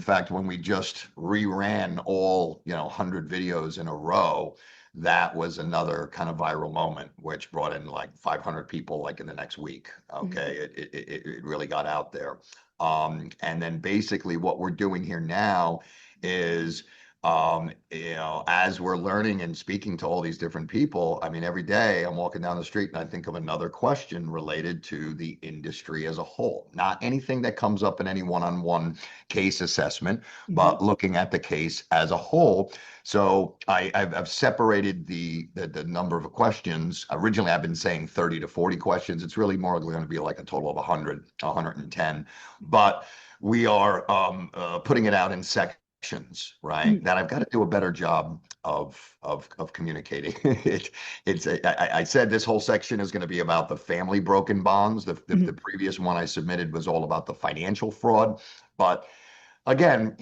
fact, when we just reran all, 100 videos in a row, that was another kind of viral moment, which brought in like 500 people like in the next week. Mhm. Okay, it really got out there. And then basically what we're doing here now is, as we're learning and speaking to all these different people, I mean, every day I'm walking down the street and I think of another question related to the industry as a whole. Not anything that comes up in any one-on-one case assessment, Mhm. but looking at the case as a whole. So I've separated the number of questions. Originally, I've been saying 30 to 40 questions. It's really more going to be like a total of 100, 110. But we are putting it out in sections, right? Mhm. That I've got to do a better job of communicating. I said this whole section is going to be about the family broken bonds. The Mhm. previous one I submitted was all about the financial fraud, but again,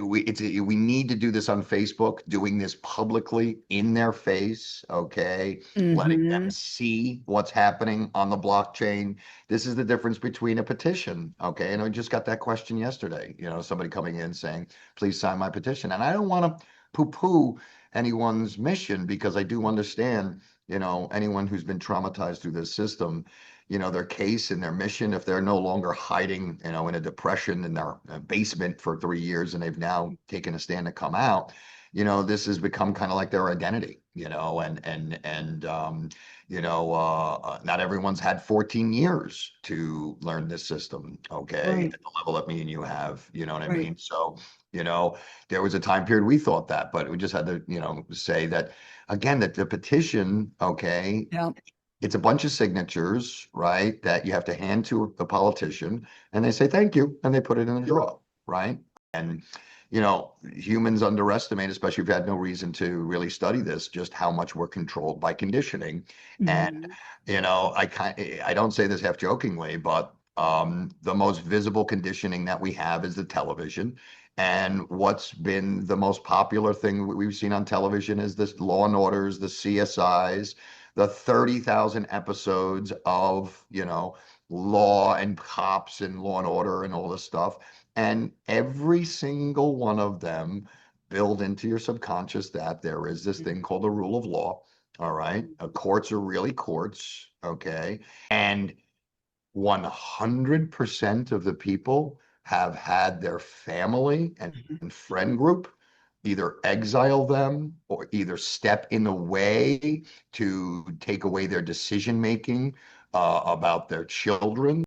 we need to do this on Facebook, doing this publicly in their face, okay? Letting them Mhm. see what's happening on the blockchain. This is the difference between a petition, okay? And I just got that question yesterday, somebody coming in saying, please sign my petition. And I don't want to poo-poo anyone's mission because I do understand, anyone who's been traumatized through this system, their case and their mission, if they're no longer hiding, in a depression in their basement for 3 years and they've now taken a stand to come out, this has become kind of like their identity, not everyone's had 14 years to learn this system, okay, Right. at the level that me and you have, you know what I Right. mean? So, there was a time period we thought that, but we just had to, say that again, that the petition, okay, Yeah. it's a bunch of signatures, right, that you have to hand to the politician and they say thank you and they put it in a drawer, right? And humans underestimate, especially if you had no reason to really study this, just how much we're controlled by conditioning. And Mhm. I don't say this half jokingly, but the most visible conditioning that we have is the television. And what's been the most popular thing we've seen on television is this Law and Orders, the CSIs, the 30,000 episodes of, law and cops and Law and Order and all this stuff. And every single one of them build into your subconscious that there is this thing called the rule of law. All right. Courts are really courts. Okay. And 100% of the people have had their family Mhm. and friend group either exile them or either step in the way to take away their decision making about their children